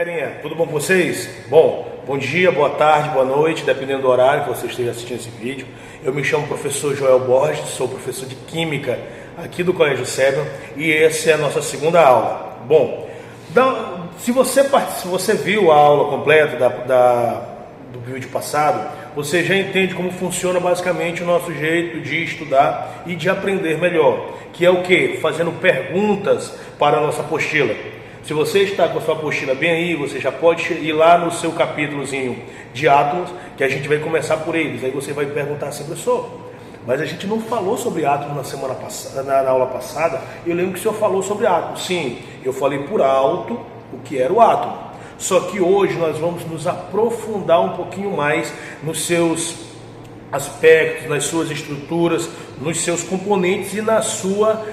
Galerinha, tudo bom com vocês? Bom dia, boa tarde, boa noite, dependendo do horário que você esteja assistindo esse vídeo. Eu me chamo professor Joel Borges, sou professor de Química aqui do Colégio Sébio e essa é a nossa segunda aula. Se você viu a aula completa do vídeo passado, você já entende como funciona basicamente o nosso jeito de estudar e de aprender melhor, que é o quê? Fazendo perguntas para a nossa apostila. Se você está com a sua apostila bem aí, você já pode ir lá no seu capítulozinho de átomos, que a gente vai começar por eles. Aí você vai perguntar assim, professor, mas a gente não falou sobre átomos na semana passada, na aula passada. Eu lembro que o senhor falou sobre átomos. Sim, eu falei por alto o que era o átomo. Só que hoje nós vamos nos aprofundar um pouquinho mais nos seus aspectos, nas suas estruturas, nos seus componentes e na sua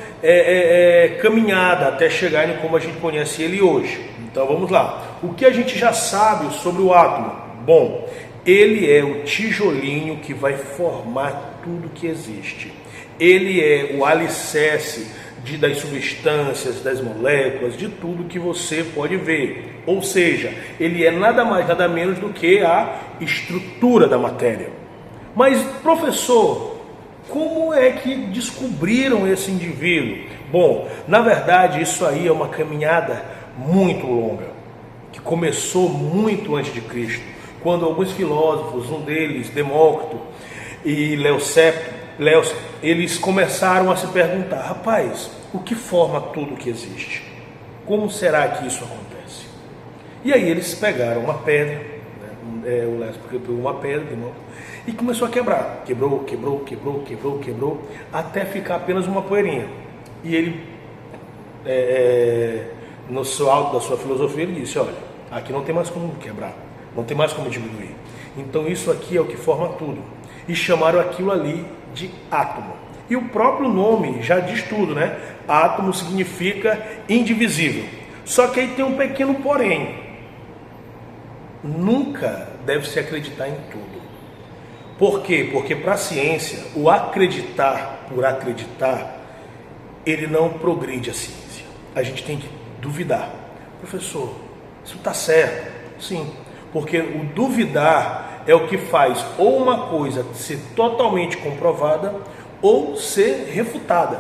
caminhada até chegar em como a gente conhece ele hoje. Então vamos lá. O que a gente já sabe sobre o átomo? Bom, ele é o tijolinho que vai formar tudo que existe. Ele é o alicerce das substâncias, das moléculas, de tudo que você pode ver. Ou seja, ele é nada mais, nada menos do que a estrutura da matéria. Mas, professor, como é que descobriram esse indivíduo? Bom, na verdade, isso aí é uma caminhada muito longa, que começou muito antes de Cristo, quando alguns filósofos, um deles, Demócrito e Leucipo, eles começaram a se perguntar, rapaz, o que forma tudo que existe? Como será que isso acontece? E aí eles pegaram uma pedra, o Leucipo pegou uma pedra, e começou a quebrar. Quebrou, até ficar apenas uma poeirinha. E ele, no alto da sua filosofia, ele disse, olha, aqui não tem mais como quebrar, não tem mais como diminuir. Então isso aqui é o que forma tudo. E chamaram aquilo ali de átomo. E o próprio nome já diz tudo, né? Átomo significa indivisível. Só que aí tem um pequeno porém. Nunca deve se acreditar em tudo. Por quê? Porque para a ciência, o acreditar por acreditar, ele não progride a ciência. A gente tem que duvidar. Professor, isso está certo? Sim, porque o duvidar é o que faz ou uma coisa ser totalmente comprovada ou ser refutada.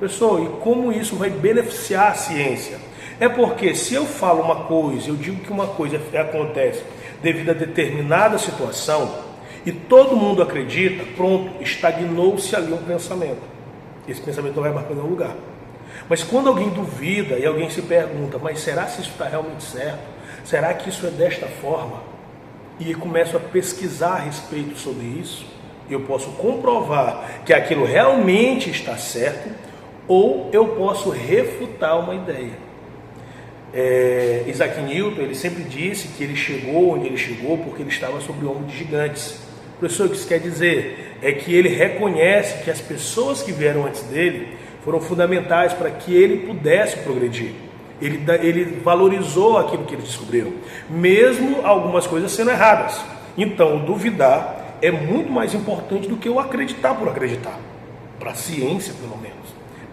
Professor, e como isso vai beneficiar a ciência? É porque se eu falo uma coisa, eu digo que uma coisa acontece devido a determinada situação, e todo mundo acredita, pronto, estagnou-se ali um pensamento. Esse pensamento não vai mais para nenhum lugar. Mas quando alguém duvida e alguém se pergunta, mas será que isso está realmente certo? Será que isso é desta forma? E começo a pesquisar a respeito sobre isso, eu posso comprovar que aquilo realmente está certo, ou eu posso refutar uma ideia. Isaac Newton, ele sempre disse que ele chegou onde ele chegou porque ele estava sobre o ombro de gigantes. Professor, o que isso quer dizer? É que ele reconhece que as pessoas que vieram antes dele foram fundamentais para que ele pudesse progredir. Ele valorizou aquilo que eles descobriram, mesmo algumas coisas sendo erradas. Então, o duvidar é muito mais importante do que o acreditar por acreditar, para a ciência pelo menos.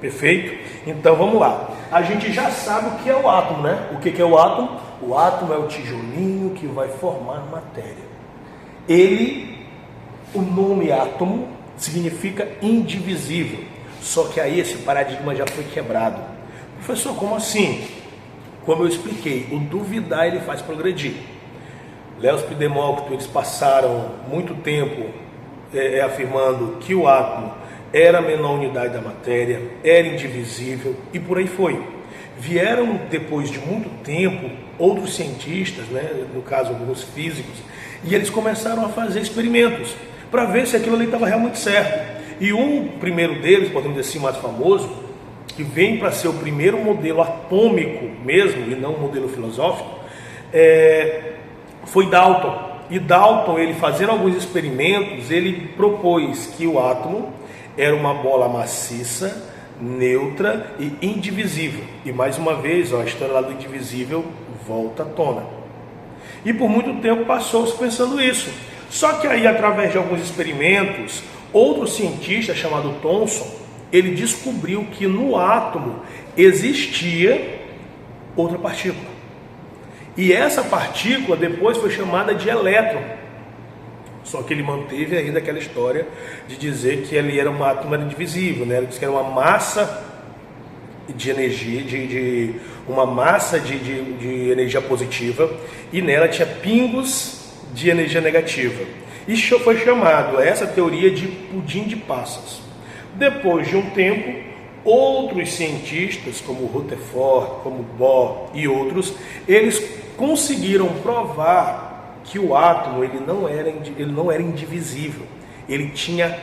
Perfeito? Então vamos lá. A gente já sabe o que é o átomo, né? O que é o átomo? O átomo é o tijolinho que vai formar matéria. O nome átomo significa indivisível. Só que aí esse paradigma já foi quebrado. Professor, como assim? Como eu expliquei, o duvidar ele faz progredir. Leucipo e Demócrito, eles passaram muito tempo afirmando que o átomo era a menor unidade da matéria, era indivisível e por aí foi. Vieram depois de muito tempo outros cientistas, no caso alguns físicos, e eles começaram a fazer experimentos para ver se aquilo ali estava realmente certo. E um primeiro deles, podemos dizer assim, mais famoso, que vem para ser o primeiro modelo atômico mesmo, e não um modelo filosófico, foi Dalton. E Dalton, ele fazendo alguns experimentos, ele propôs que o átomo era uma bola maciça, neutra e indivisível. E mais uma vez, a história lá do indivisível volta à tona. E por muito tempo passou-se pensando isso. Só que aí, através de alguns experimentos, outro cientista chamado Thomson, ele descobriu que no átomo existia outra partícula. E essa partícula depois foi chamada de elétron. Só que ele manteve ainda aquela história de dizer que ele era um átomo indivisível, né? Ele disse que era uma massa de energia, uma massa de energia positiva, e nela tinha pingos de energia negativa. Isso foi chamado, essa teoria, de pudim de passas. Depois de um tempo, outros cientistas, como Rutherford, como Bohr e outros, eles conseguiram provar que o átomo ele não era indivisível. Ele tinha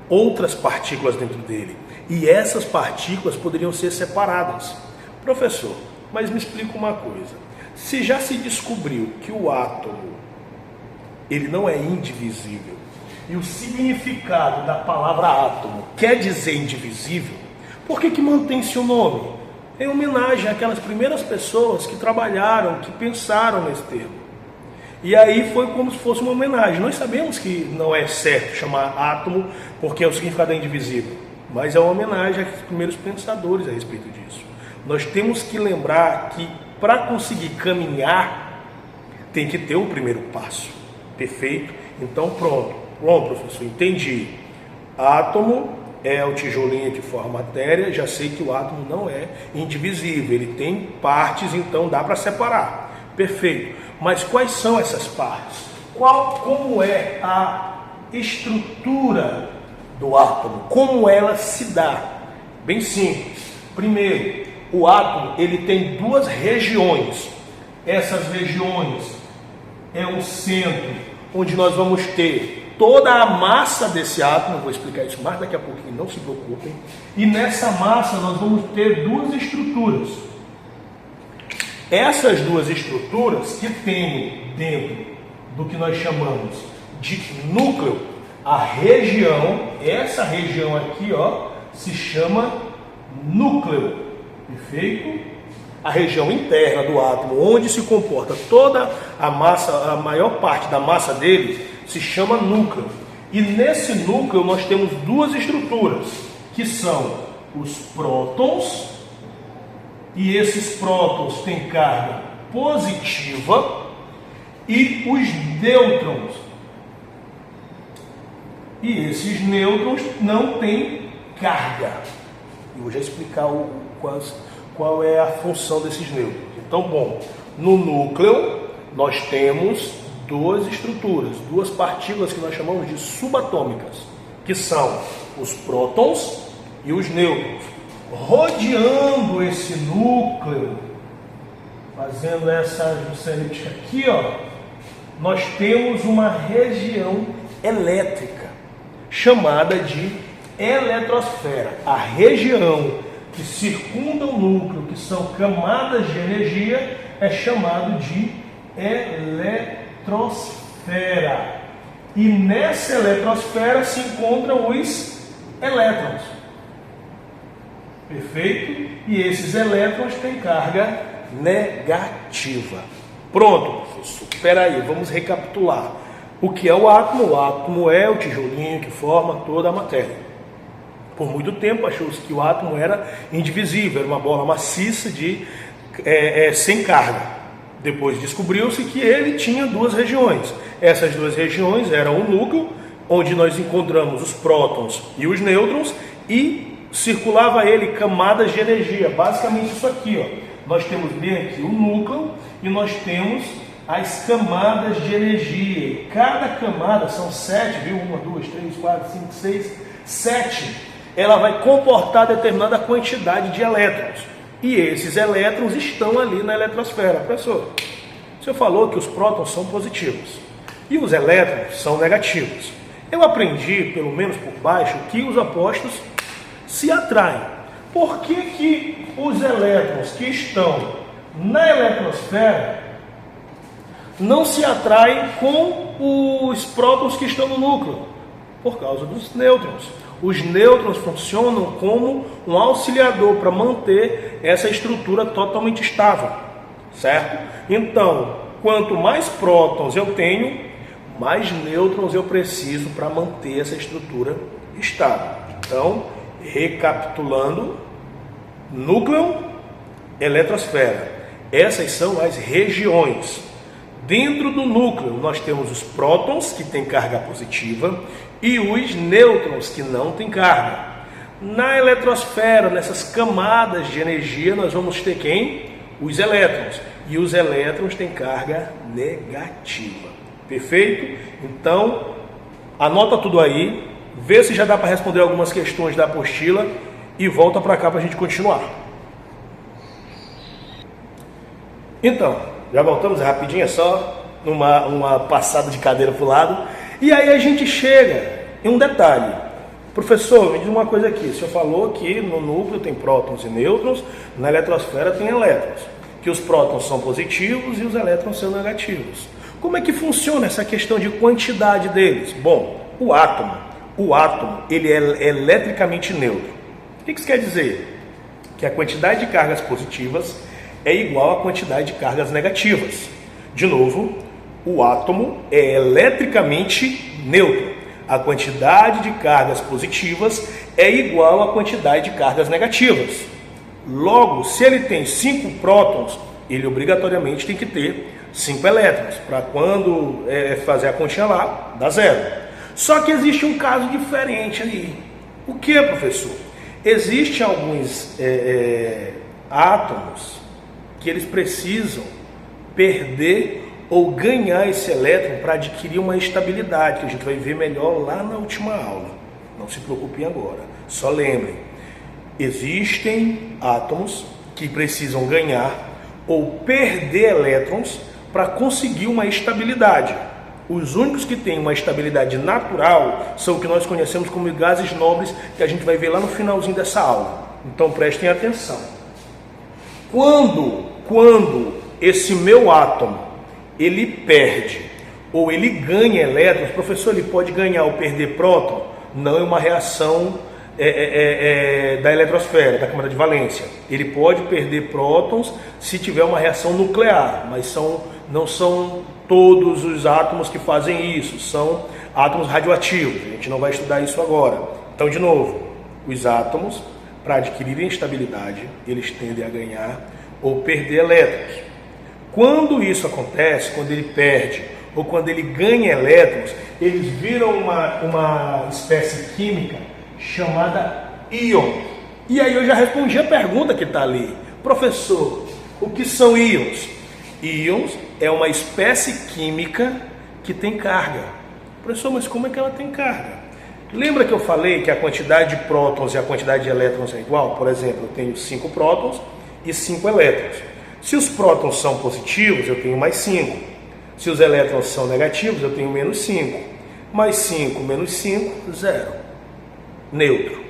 outras partículas dentro dele. E essas partículas poderiam ser separadas. Professor, mas me explica uma coisa. Se já se descobriu que o átomo ele não é indivisível, e o significado da palavra átomo quer dizer indivisível, por que mantém-se o nome? Em homenagem àquelas primeiras pessoas que trabalharam, que pensaram nesse termo. E aí foi como se fosse uma homenagem. Nós sabemos que não é certo chamar átomo porque o significado é indivisível, mas é uma homenagem aos primeiros pensadores a respeito disso. Nós temos que lembrar que para conseguir caminhar tem que ter o primeiro passo. Perfeito? Então pronto, professor, entendi. Átomo é o tijolinho que forma a matéria, já sei que o átomo não é indivisível, ele tem partes, então dá para separar. Perfeito. Mas quais são essas partes? Como é a estrutura do átomo? Como ela se dá? Bem simples. Primeiro, o átomo ele tem duas regiões. Essas regiões é o centro, onde nós vamos ter toda a massa desse átomo. Vou explicar isso mais daqui a pouquinho, não se preocupem. E nessa massa nós vamos ter duas estruturas. Essas duas estruturas que tem dentro do que nós chamamos de núcleo, a região, essa região aqui, ó, se chama núcleo. Perfeito? A região interna do átomo, onde se comporta toda a massa, a maior parte da massa dele, se chama núcleo. E nesse núcleo nós temos duas estruturas, que são os prótons, e esses prótons têm carga positiva, e os nêutrons. E esses nêutrons não têm carga. Eu vou já explicar qual é a função desses nêutrons. Então, bom, no núcleo nós temos duas estruturas, duas partículas que nós chamamos de subatômicas, que são os prótons e os nêutrons. Rodeando esse núcleo, fazendo essa elíptica aqui, ó, nós temos uma região elétrica chamada de eletrosfera. A região que circunda o núcleo, que são camadas de energia, é chamado de eletrosfera. E nessa eletrosfera se encontram os elétrons. Perfeito? E esses elétrons têm carga negativa. Pronto, professor. Espera aí, vamos recapitular. O que é o átomo? O átomo é o tijolinho que forma toda a matéria. Por muito tempo achou-se que o átomo era indivisível, era uma bola maciça sem carga. Depois descobriu-se que ele tinha duas regiões. Essas duas regiões eram o núcleo, onde nós encontramos os prótons e os nêutrons, e circulava ele camadas de energia, basicamente isso aqui, ó. Nós temos bem aqui o núcleo e nós temos as camadas de energia. E cada camada são 7, viu? 1, 2, 3, 4, 5, 6, 7. Ela vai comportar determinada quantidade de elétrons. E esses elétrons estão ali na eletrosfera. Professor, o senhor falou que os prótons são positivos e os elétrons são negativos. Eu aprendi, pelo menos por baixo, que os opostos se atraem. Por que os elétrons que estão na eletrosfera não se atraem com os prótons que estão no núcleo? Por causa dos nêutrons. Os nêutrons funcionam como um auxiliador para manter essa estrutura totalmente estável, certo? Então, quanto mais prótons eu tenho, mais nêutrons eu preciso para manter essa estrutura estável. Então, recapitulando: núcleo, eletrosfera. Essas são as regiões. Dentro do núcleo, nós temos os prótons, que têm carga positiva, e os nêutrons, que não têm carga. Na eletrosfera, nessas camadas de energia, nós vamos ter quem? Os elétrons. E os elétrons têm carga negativa. Perfeito? Então, anota tudo aí, vê se já dá para responder algumas questões da apostila e volta para cá para a gente continuar. Então, já voltamos rapidinho, só uma passada de cadeira para o lado. E aí a gente chega em um detalhe. Professor, me diz uma coisa aqui. O senhor falou que no núcleo tem prótons e nêutrons, na eletrosfera tem elétrons. Que os prótons são positivos e os elétrons são negativos. Como é que funciona essa questão de quantidade deles? Bom, o átomo ele é eletricamente neutro. O que isso quer dizer? Que a quantidade de cargas positivas é igual à quantidade de cargas negativas. De novo, o átomo é eletricamente neutro. A quantidade de cargas positivas é igual à quantidade de cargas negativas. Logo, se ele tem 5 prótons, ele obrigatoriamente tem que ter 5 elétrons, para quando fazer a continha lá, dá 0. Só que existe um caso diferente ali. O que, professor? Existem alguns átomos que eles precisam perder ou ganhar esse elétron para adquirir uma estabilidade, que a gente vai ver melhor lá na última aula. Não se preocupem agora, só lembrem. Existem átomos que precisam ganhar ou perder elétrons para conseguir uma estabilidade. Os únicos que têm uma estabilidade natural são o que nós conhecemos como gases nobres, que a gente vai ver lá no finalzinho dessa aula. Então prestem atenção. Quando esse meu átomo ele perde ou ele ganha elétrons, professor, ele pode ganhar ou perder próton? Não é uma reação da eletrosfera, da camada de valência. Ele pode perder prótons se tiver uma reação nuclear, mas não são todos os átomos que fazem isso, são átomos radioativos. A gente não vai estudar isso agora. Então, de novo, os átomos, para adquirirem estabilidade, eles tendem a ganhar ou perder elétrons. Quando isso acontece, quando ele perde ou quando ele ganha elétrons, eles viram uma espécie química chamada íon. E aí eu já respondi a pergunta que está ali. Professor, o que são íons? Íons é uma espécie química que tem carga. Professor, mas como é que ela tem carga? Lembra que eu falei que a quantidade de prótons e a quantidade de elétrons é igual? Por exemplo, eu tenho 5 prótons e 5 elétrons. Se os prótons são positivos, eu tenho mais 5. Se os elétrons são negativos, eu tenho menos 5. Mais 5 menos 5, 0. Neutro.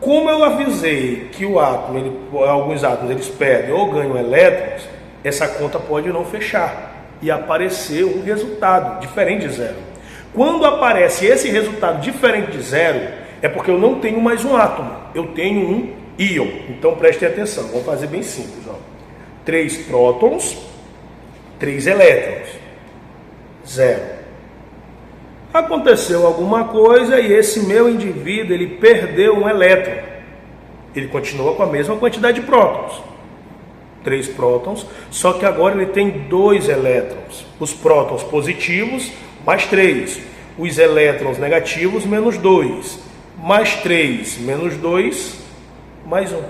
Como eu avisei que o átomo, alguns átomos eles perdem ou ganham elétrons, essa conta pode não fechar e aparecer um resultado diferente de 0. Quando aparece esse resultado diferente de 0, é porque eu não tenho mais um átomo, eu tenho um íon. Então prestem atenção, vamos fazer bem simples. 3 prótons, 3 elétrons, 0. Aconteceu alguma coisa e esse meu indivíduo ele perdeu um elétron. Ele continua com a mesma quantidade de prótons. 3 prótons, só que agora ele tem 2 elétrons. Os prótons positivos, mais 3. Os elétrons negativos, menos 2. Mais 3, menos 2, mais 1.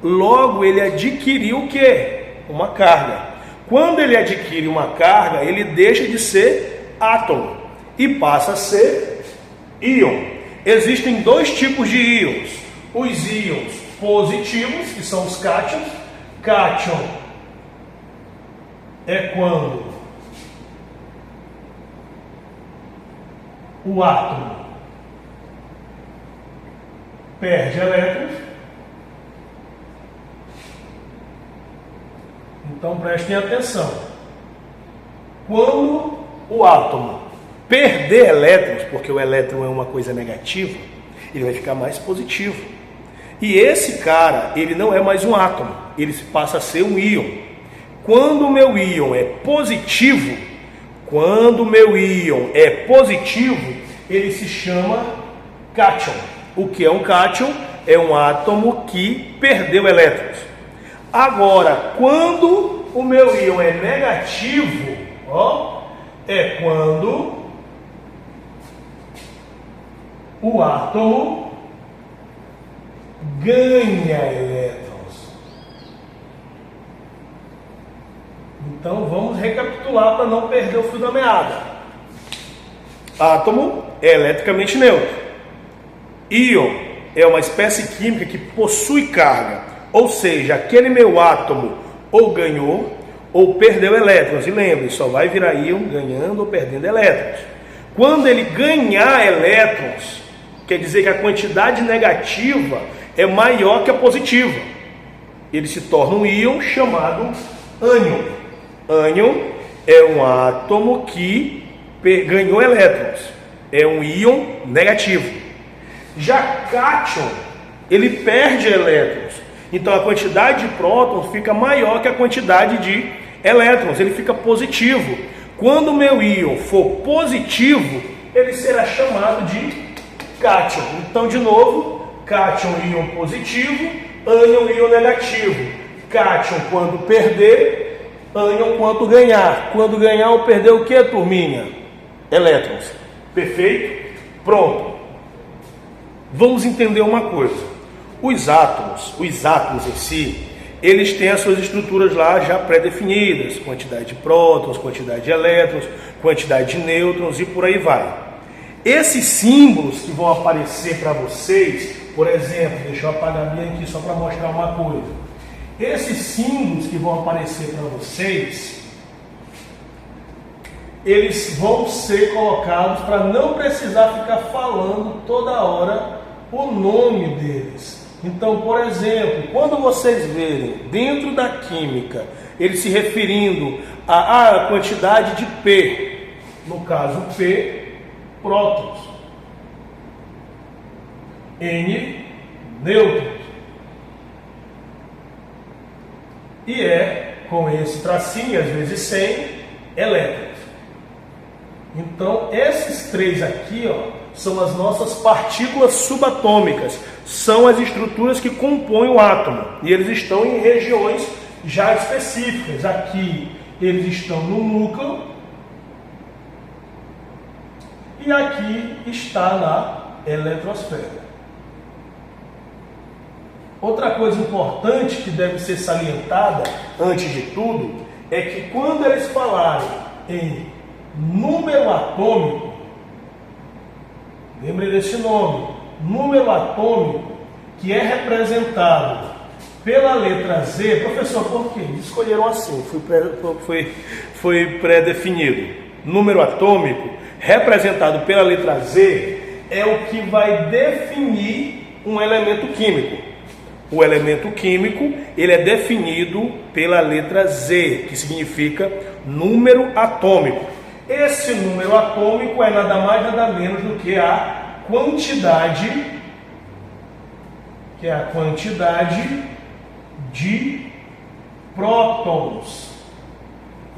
Logo, ele adquiriu o quê? Uma carga. Quando ele adquire uma carga, ele deixa de ser átomo e passa a ser íon. Existem 2 tipos de íons. Os íons positivos, que são os cátions. Cátion é quando o átomo perde elétrons. Então prestem atenção. Quando o átomo perder elétrons, porque o elétron é uma coisa negativa, ele vai ficar mais positivo. E esse cara, ele não é mais um átomo, ele passa a ser um íon. Quando o meu íon é positivo, ele se chama cátion. O que é um cátion? É um átomo que perdeu elétrons. Agora, quando o meu íon é negativo, ó, é quando o átomo ganha elétrons. Então vamos recapitular para não perder o fio da meada. Átomo é eletricamente neutro. Íon é uma espécie química que possui carga, ou seja, aquele meu átomo ou ganhou ou perdeu elétrons. E lembre, só vai virar íon ganhando ou perdendo elétrons. Quando ele ganhar elétrons, quer dizer que a quantidade negativa é maior que a positiva. Ele se torna um íon chamado ânion. Ânion é um átomo que ganhou elétrons. É um íon negativo. Já cátion, ele perde elétrons. Então a quantidade de prótons fica maior que a quantidade de elétrons. Ele fica positivo. Quando o meu íon for positivo, ele será chamado de cátion. Então, de novo, cátion, íon positivo, ânion, íon negativo. Cátion quando perder, ânion quando ganhar. Quando ganhar ou perder o que, turminha? Elétrons. Perfeito? Pronto. Vamos entender uma coisa. Os átomos em si, eles têm as suas estruturas lá já pré-definidas. Quantidade de prótons, quantidade de elétrons, quantidade de nêutrons e por aí vai. Esses símbolos que vão aparecer para vocês, por exemplo, deixa eu apagar bem aqui só para mostrar uma coisa. Esses símbolos que vão aparecer para vocês, eles vão ser colocados para não precisar ficar falando toda hora o nome deles. Então, por exemplo, quando vocês verem dentro da química, ele se referindo à quantidade de P, no caso P, prótons, N, nêutrons, e é com esse tracinho, às vezes sem, elétrons. Então, esses três aqui, ó, são as nossas partículas subatômicas, são as estruturas que compõem o átomo, e eles estão em regiões já específicas. Aqui eles estão no núcleo, e aqui está na eletrosfera. Outra coisa importante que deve ser salientada, antes de tudo, é que quando eles falarem em número atômico, lembre desse nome, número atômico, que é representado pela letra Z. Professor, por que escolheram assim? Foi pré-definido. Número atômico, representado pela letra Z, é o que vai definir um elemento químico. O elemento químico, ele é definido pela letra Z, que significa número atômico. Esse número atômico é nada mais nada menos do que a quantidade, de prótons.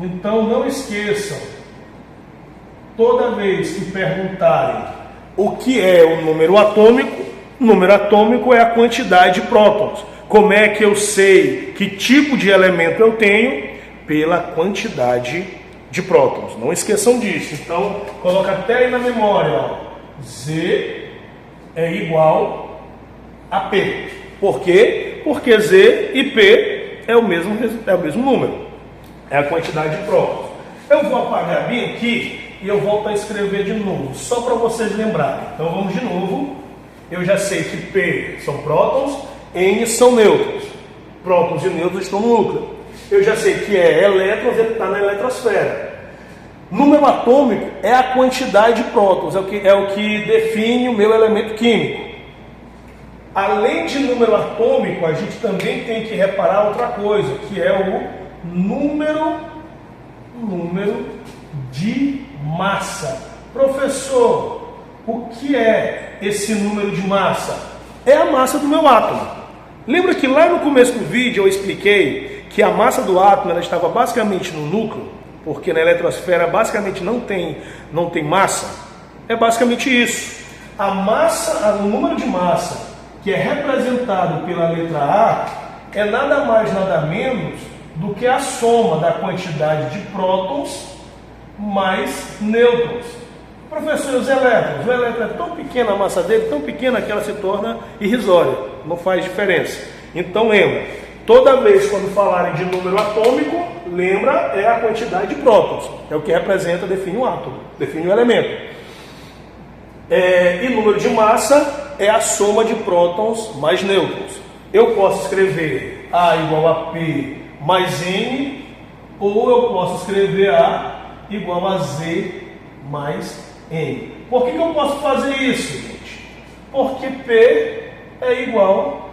Então não esqueçam, toda vez que perguntarem o que é o número atômico é a quantidade de prótons. Como é que eu sei que tipo de elemento eu tenho? Pela quantidade de prótons. Não esqueçam disso. Então, coloca até aí na memória, ó. Z é igual a P. Por quê? Porque Z e P é o mesmo número. É a quantidade de prótons. Eu vou apagar bem aqui e eu volto a escrever de novo, só para vocês lembrarem. Então vamos de novo. Eu já sei que P são prótons, N são nêutrons. Prótons e nêutrons estão no núcleo. Eu já sei que é elétrons, ele está na eletrosfera. Número atômico é a quantidade de prótons, é o que define o meu elemento químico. Além de número atômico, a gente também tem que reparar outra coisa, que é o número de massa. Professor, o que é esse número de massa? É a massa do meu átomo. Lembra que lá no começo do vídeo eu expliquei que a massa do átomo ela estava basicamente no núcleo, porque na eletrosfera basicamente não tem massa? É basicamente isso. A massa, o número de massa que é representado pela letra A é nada mais, nada menos do que a soma da quantidade de prótons mais nêutrons. Professor, os elétrons? O elétron é tão pequena, a massa dele, tão pequena que ela se torna irrisória, não faz diferença. Então lembra, toda vez quando falarem de número atômico, lembra, é a quantidade de prótons, é o que representa, define um átomo, define um elemento. E número de massa é a soma de prótons mais nêutrons. Eu posso escrever A igual a P mais N, ou eu posso escrever A igual a Z mais N. Por que eu posso fazer isso, gente? Porque P é igual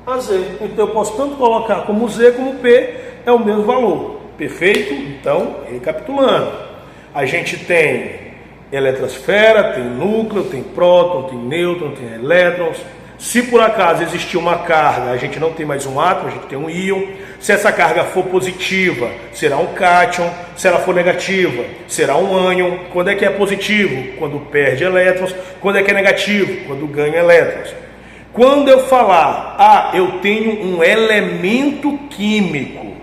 a Z. Então eu posso tanto colocar como Z como P é o mesmo valor. Perfeito? Então, recapitulando. A gente tem eletrosfera, tem núcleo, tem próton, tem nêutron, tem elétrons. Se por acaso existir uma carga, a gente não tem mais um átomo, a gente tem um íon. Se essa carga for positiva, será um cátion. Se ela for negativa, será um ânion. Quando é que é positivo? Quando perde elétrons. Quando é que é negativo? Quando ganha elétrons. Quando eu falar, eu tenho um elemento químico.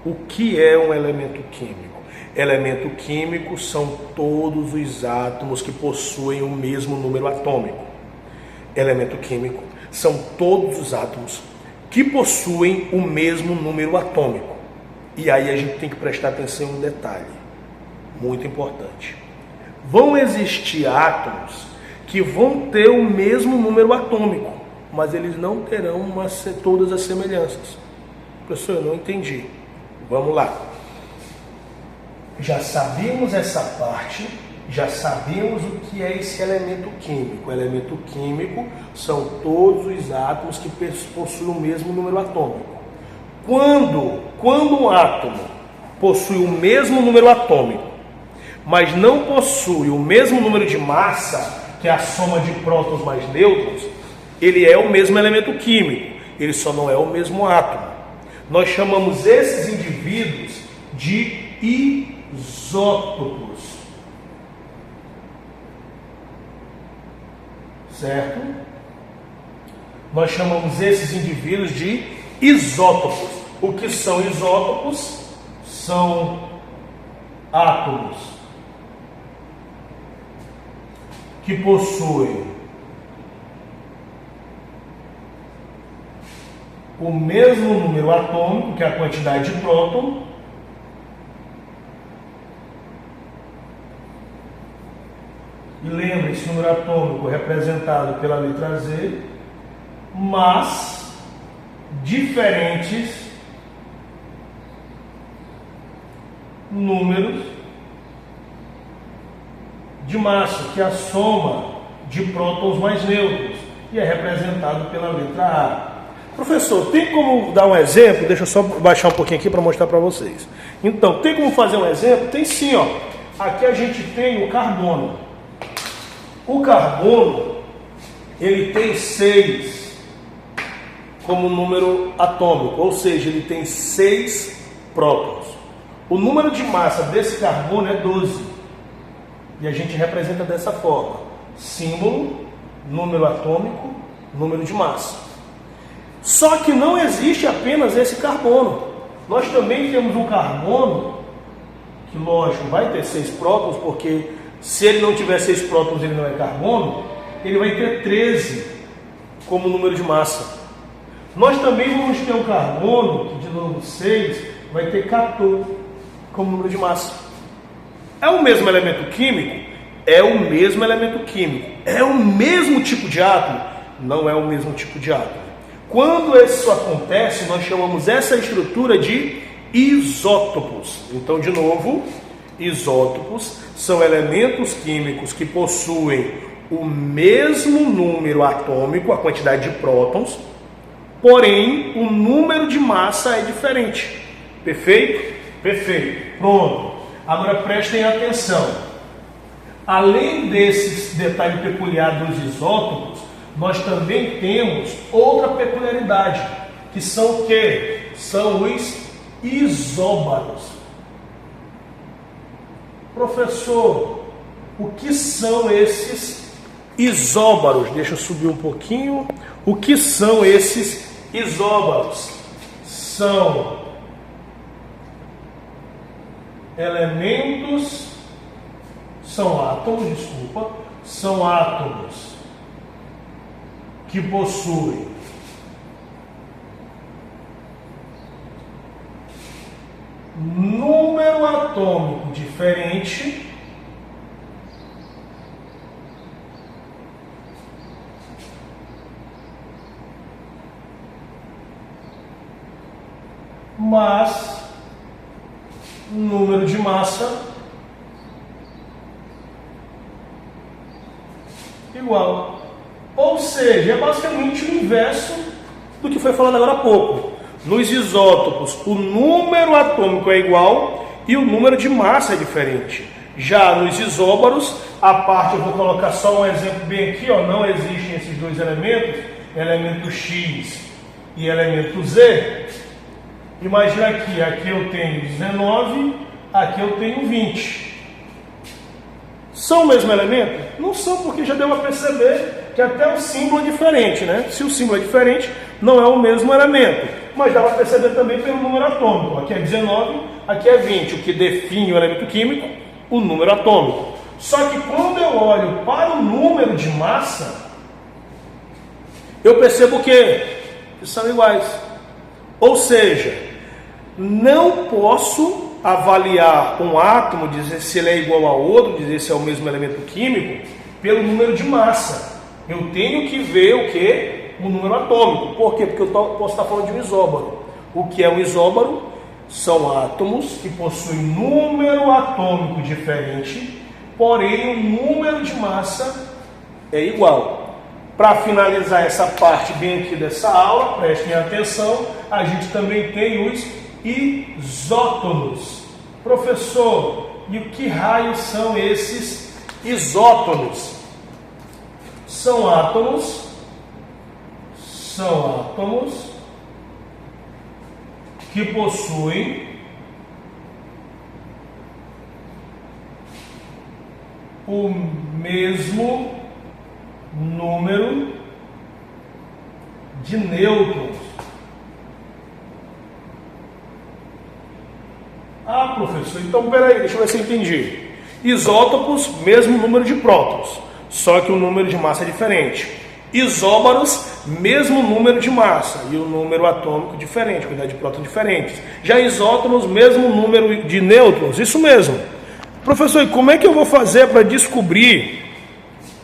O que é um elemento químico? Elemento químico são todos os átomos que possuem o mesmo número atômico. Elemento químico são todos os átomos que possuem o mesmo número atômico. E aí a gente tem que prestar atenção em um detalhe muito importante. Vão existir átomos que vão ter o mesmo número atômico, mas eles não terão todas as semelhanças. Professor, eu não entendi. Vamos lá. Já sabemos essa parte, já sabemos o que é esse elemento químico. O elemento químico são todos os átomos que possuem o mesmo número atômico. Quando um átomo possui o mesmo número atômico, mas não possui o mesmo número de massa, que é a soma de prótons mais nêutrons, ele é o mesmo elemento químico, ele só não é o mesmo átomo. Nós chamamos esses indivíduos de isótopos. Certo? Nós chamamos esses indivíduos de isótopos. O que são isótopos? São átomos que possuem o mesmo número atômico, que é a quantidade de próton, e lembre, esse número atômico representado pela letra Z, mas diferentes números de massa, que é a soma de prótons mais nêutrons, e é representado pela letra A. Professor, tem como dar um exemplo? Deixa eu só baixar um pouquinho aqui para mostrar para vocês. Então, tem como fazer um exemplo? Tem sim, ó. Aqui a gente tem o carbono. O carbono, ele tem 6 como número atômico, ou seja, ele tem 6 prótons. O número de massa desse carbono é 12. E a gente representa dessa forma: símbolo, número atômico, número de massa. Só que não existe apenas esse carbono. Nós também temos um carbono, que lógico, vai ter 6 prótons, porque se ele não tiver 6 prótons, ele não é carbono, ele vai ter 13 como número de massa. Nós também vamos ter um carbono, que de novo 6, vai ter 14 como número de massa. É o mesmo elemento químico? É o mesmo elemento químico. É o mesmo tipo de átomo? Não é o mesmo tipo de átomo. Quando isso acontece, nós chamamos essa estrutura de isótopos. Então, de novo, isótopos são elementos químicos que possuem o mesmo número atômico, a quantidade de prótons, porém o número de massa é diferente. Perfeito? Perfeito. Pronto. Agora prestem atenção. Além desse detalhe peculiar dos isótopos, nós também temos outra peculiaridade, que são o quê? São os isóbaros. Professor, o que são esses isóbaros? Deixa eu subir um pouquinho. O que são esses isóbaros? são elementos, são átomos, desculpa, são átomos que possuem número atômico diferente mas número de massa igual. Ou seja, é basicamente o inverso do que foi falado agora há pouco. Nos isótopos, o número atômico é igual e o número de massa é diferente. Já nos isóbaros, a parte, eu vou colocar só um exemplo bem aqui, ó, não existem esses dois elementos, elemento X e elemento Z. Imagina aqui eu tenho 19, aqui eu tenho 20. São o mesmo elemento? Não são, porque já deu para perceber que até o símbolo é diferente, né? Se o símbolo é diferente, não é o mesmo elemento. Mas dá para perceber também pelo número atômico. Aqui é 19, aqui é 20, o que define o elemento químico, o número atômico. Só que quando eu olho para o número de massa, eu percebo que são iguais. Ou seja, não posso avaliar um átomo, dizer se ele é igual a outro, dizer se é o mesmo elemento químico, pelo número de massa. Eu tenho que ver o que? O número atômico. Por quê? Porque eu posso estar falando de um isóbaro. O que é um isóbaro? São átomos que possuem número atômico diferente, porém o número de massa é igual. Para finalizar essa parte bem aqui dessa aula, prestem atenção, a gente também tem os isótonos. Professor, e o que raios são esses isótonos? São átomos que possuem o mesmo número de nêutrons. Ah, professor, então peraí, deixa eu ver se eu entendi. Isótopos, mesmo número de prótons, só que o número de massa é diferente. Isóbaros, mesmo número de massa e o número atômico diferente, quantidade de prótons diferentes. Já isótopos, mesmo número de nêutrons, isso mesmo. Professor, e como é que eu vou fazer para descobrir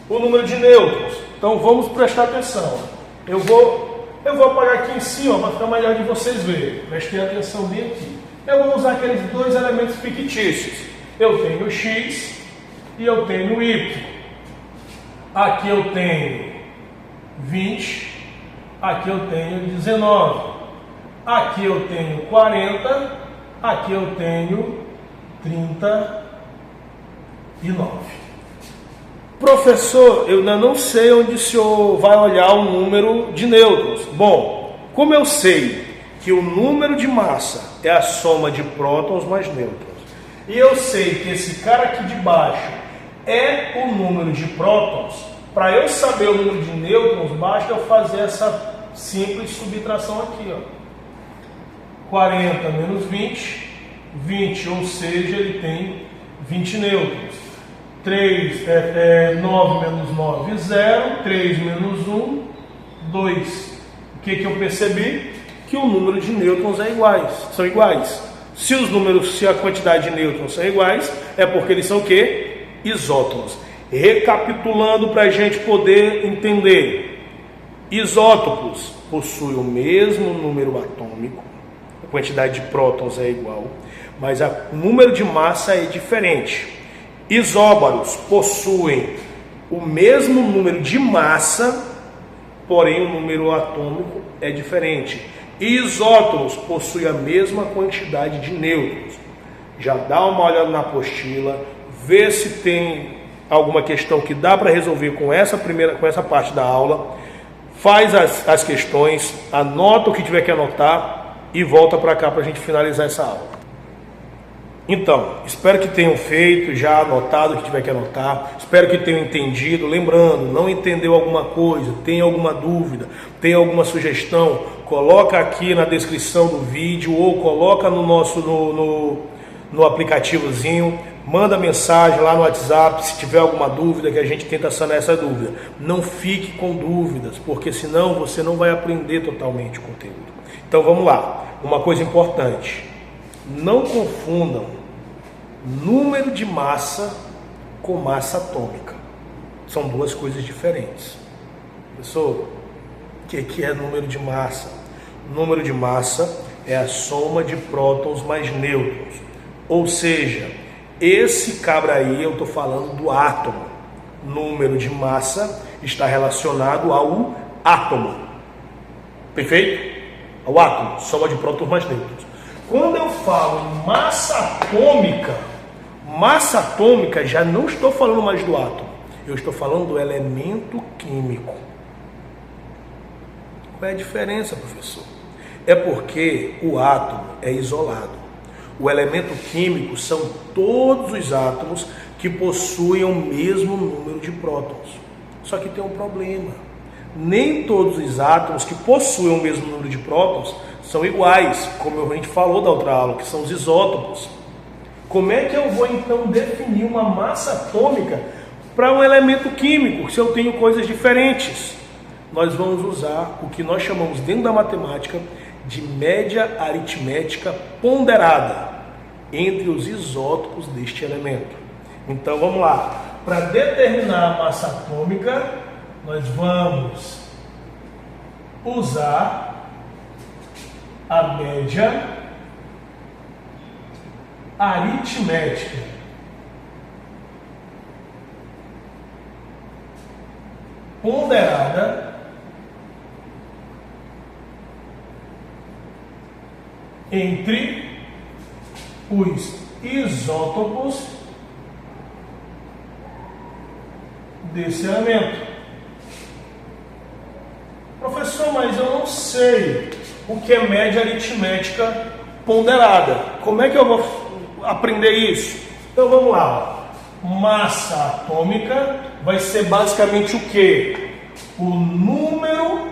o número de nêutrons? Então vamos prestar atenção. Eu vou apagar aqui em cima para ficar melhor de vocês verem. Prestem atenção bem aqui. Eu vou usar aqueles dois elementos fictícios. Eu tenho o X e eu tenho o Y. Aqui eu tenho 20, aqui eu tenho 19, aqui eu tenho 40, aqui eu tenho 39. Professor, eu ainda não sei onde o senhor vai olhar o número de nêutrons. Bom, como eu sei que o número de massa é a soma de prótons mais nêutrons, e eu sei que esse cara aqui de baixo é o número de prótons, para eu saber o número de nêutrons, basta eu fazer essa simples subtração aqui, ó. 40 menos 20, 20, ou seja, ele tem 20 nêutrons. 9 menos 9, 0, 3 menos 1, 2. O que eu percebi? Que o número de nêutrons são iguais. Se a quantidade de nêutrons são iguais, é porque eles são o quê? Isótopos. Recapitulando para a gente poder entender, isótopos possuem o mesmo número atômico, a quantidade de prótons é igual, mas o número de massa é diferente. Isóbaros possuem o mesmo número de massa, porém o número atômico é diferente. Isótopos possuem a mesma quantidade de nêutrons. Já dá uma olhada na apostila, vê se tem alguma questão que dá para resolver com essa parte da aula, faz as questões, anota o que tiver que anotar e volta para cá para a gente finalizar essa aula. Então, espero que tenham feito, já anotado o que tiver que anotar, espero que tenham entendido. Lembrando, não entendeu alguma coisa, tem alguma dúvida, tem alguma sugestão, coloca aqui na descrição do vídeo ou coloca no nosso no aplicativozinho, manda mensagem lá no WhatsApp se tiver alguma dúvida, que a gente tenta sanar essa dúvida. Não fique com dúvidas, porque senão você não vai aprender totalmente o conteúdo. Então vamos lá, uma coisa importante, não confundam número de massa com massa atômica, são duas coisas diferentes. Professor, o que é número de massa? Número de massa é a soma de prótons mais nêutrons, ou seja, esse cabra aí eu estou falando do átomo. Número de massa está relacionado ao átomo, perfeito? Ao átomo, soma de prótons mais nêutrons. Quando eu falo em massa atômica já não estou falando mais do átomo, eu estou falando do elemento químico. Qual é a diferença, professor? É porque o átomo é isolado. O elemento químico são todos os átomos que possuem o mesmo número de prótons. Só que tem um problema. Nem todos os átomos que possuem o mesmo número de prótons são iguais, como a gente falou da outra aula, que são os isótopos. Como é que eu vou então definir uma massa atômica para um elemento químico, se eu tenho coisas diferentes? Nós vamos usar o que nós chamamos dentro da matemática de média aritmética ponderada entre os isótopos deste elemento. Então vamos lá, para determinar a massa atômica, nós vamos usar a média aritmética ponderada entre os isótopos desse elemento. Professor, mas eu não sei o que é média aritmética ponderada. Como é que eu vou aprender isso? Então vamos lá. Massa atômica vai ser basicamente o quê? O número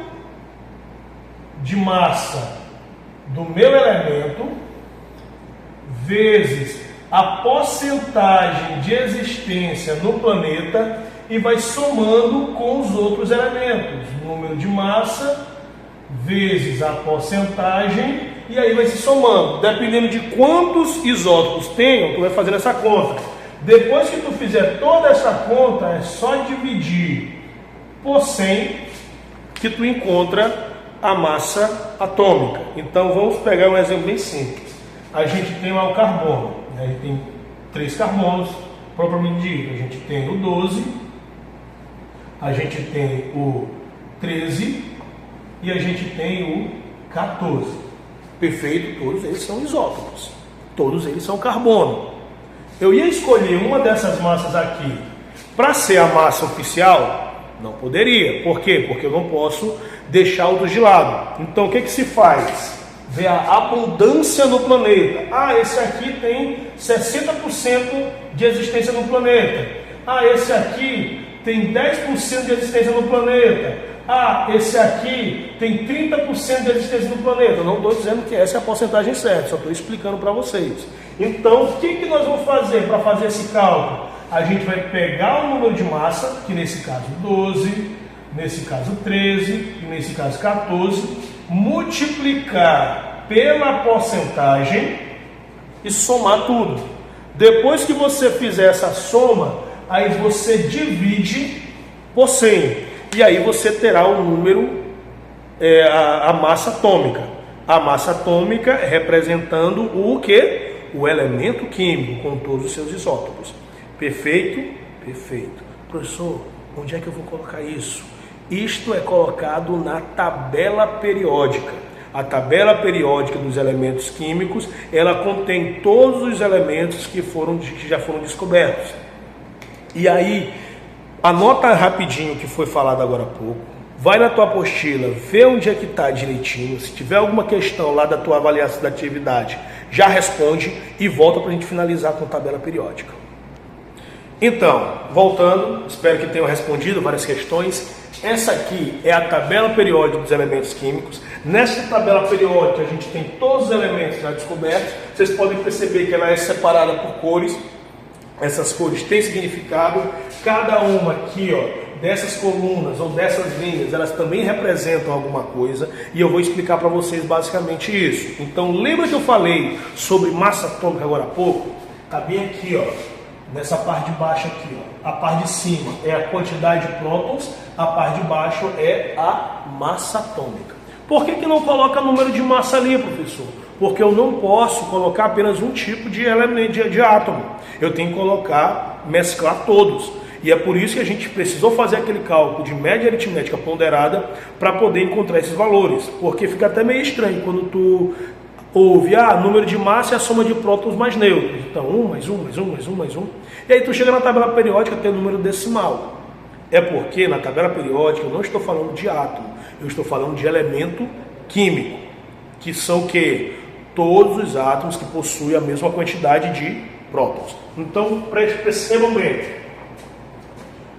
de massa do meu elemento vezes a porcentagem de existência no planeta e vai somando com os outros elementos. Número de massa vezes a porcentagem e aí vai se somando. Dependendo de quantos isótopos tenham, tu vai fazendo essa conta. Depois que tu fizer toda essa conta, é só dividir por 100 que tu encontra a massa atômica. Então vamos pegar um exemplo bem simples. A gente tem lá o carbono, né? A gente tem 3 carbonos, propriamente dito. A gente tem o 12, a gente tem o 13 e a gente tem o 14. Perfeito? Todos eles são isótopos, todos eles são carbono. Eu ia escolher uma dessas massas aqui para ser a massa oficial? Não poderia. Por quê? Porque eu não posso deixar outros de lado. Então o que se faz? Ver a abundância no planeta. Ah, esse aqui tem 60% de existência no planeta. Ah, esse aqui tem 10% de existência no planeta. Ah, esse aqui tem 30% de existência no planeta. Eu não estou dizendo que essa é a porcentagem certa, só estou explicando para vocês. Então, o que nós vamos fazer para fazer esse cálculo? A gente vai pegar o número de massa, que nesse caso 12, nesse caso 13 e nesse caso 14, multiplicar pela porcentagem e somar tudo. Depois que você fizer essa soma, aí você divide por 100 e aí você terá o número, a massa atômica. A massa atômica representando o que? O elemento químico com todos os seus isótopos. Perfeito? Perfeito. Professor, onde é que eu vou colocar isso? Isto é colocado na tabela periódica. A tabela periódica dos elementos químicos, ela contém todos os elementos que já foram descobertos. E aí, anota rapidinho o que foi falado agora há pouco. vai na tua apostila, vê onde é que está direitinho. Se tiver alguma questão lá da tua avaliação da atividade, já responde e volta para a gente finalizar com tabela periódica. Então, voltando, espero que tenham respondido várias questões. Essa aqui é a tabela periódica dos elementos químicos. Nessa tabela periódica a gente tem todos os elementos já descobertos. Vocês podem perceber que ela é separada por cores. Essas cores têm significado. Cada uma aqui, ó, dessas colunas ou dessas linhas, elas também representam alguma coisa. E eu vou explicar para vocês basicamente isso. Então, lembra que eu falei sobre massa atômica agora há pouco? Está bem aqui, ó. Nessa parte de baixo aqui, ó, a parte de cima é a quantidade de prótons, a parte de baixo é a massa atômica. Por que não coloca número de massa ali, professor? Porque eu não posso colocar apenas um tipo de elemento de átomo. Eu tenho que colocar, mesclar todos. E é por isso que a gente precisou fazer aquele cálculo de média aritmética ponderada para poder encontrar esses valores. Porque fica até meio estranho quando tu ouve, número de massa é a soma de prótons mais nêutrons. Então, 1 mais 1 mais 1 mais 1 mais 1. E aí tu chega na tabela periódica, tem o número decimal. É porque na tabela periódica eu não estou falando de átomo, eu estou falando de elemento químico, que são o quê? Todos os átomos que possuem a mesma quantidade de prótons. Então, percebam bem,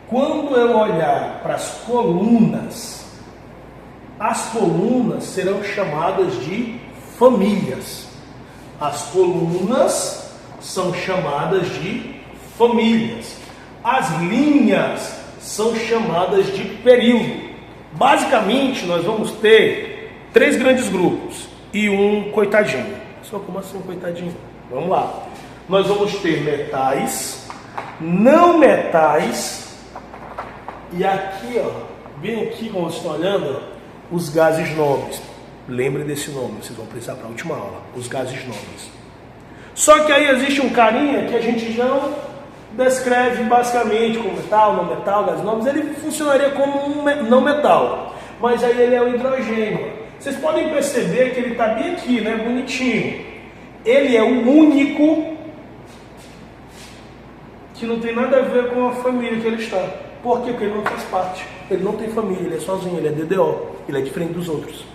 quando eu olhar para as colunas serão chamadas de famílias. As colunas são chamadas de famílias. As linhas são chamadas de período. Basicamente, nós vamos ter 3 grandes grupos e um coitadinho. Só como assim um coitadinho? Vamos lá. Nós vamos ter metais, não metais e aqui, ó, bem aqui, como vocês estão olhando, os gases nobres. Lembrem desse nome, vocês vão precisar para a última aula, os gases nobres. Só que aí existe um carinha que a gente já descreve basicamente como metal, não metal, gases nobres. Ele funcionaria como um não metal, mas aí ele é o hidrogênio. Vocês podem perceber que ele está bem aqui, né, bonitinho. Ele é o único que não tem nada a ver com a família que ele está. Por quê? Porque ele não faz parte. Ele não tem família, ele é sozinho, ele é DDO, ele é diferente dos outros.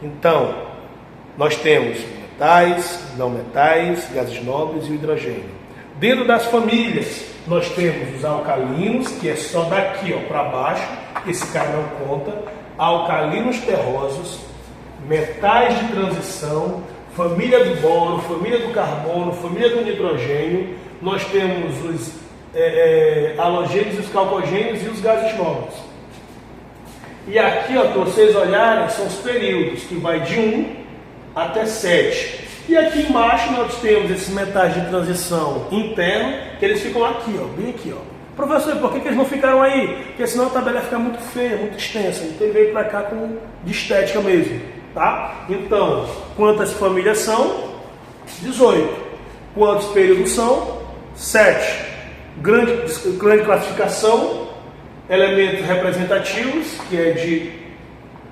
Então, nós temos metais, não metais, gases nobres e o hidrogênio. Dentro das famílias, nós temos os alcalinos, que é só daqui para baixo, esse cara não conta, alcalinos terrosos, metais de transição, família do boro, família do carbono, família do nitrogênio. Nós temos os halogênios, os calcogênios e os gases nobres. E aqui, ó, para vocês olharem, são os períodos, que vai de 1 até 7. E aqui embaixo nós temos esses metais de transição interno, que eles ficam aqui, ó, bem aqui, ó. Professor, por que eles não ficaram aí? Porque senão a tabela fica muito feia, muito extensa. Então ele veio para cá de estética mesmo, tá? Então, quantas famílias são? 18. Quantos períodos são? 7. Grande classificação, elementos representativos, que é de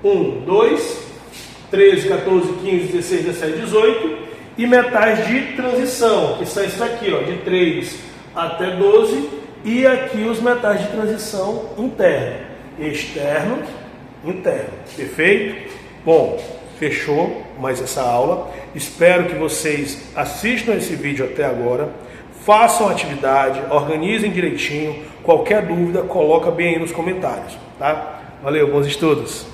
1, 2, 13, 14, 15, 16, 17, 18, e metais de transição, que são esses aqui, ó, de 3 até 12, e aqui os metais de transição interno, externo, interno. Perfeito? Bom, fechou mais essa aula. Espero que vocês assistam esse vídeo até agora, façam a atividade, organizem direitinho. Qualquer dúvida, coloca bem aí nos comentários, tá? Valeu, bons estudos!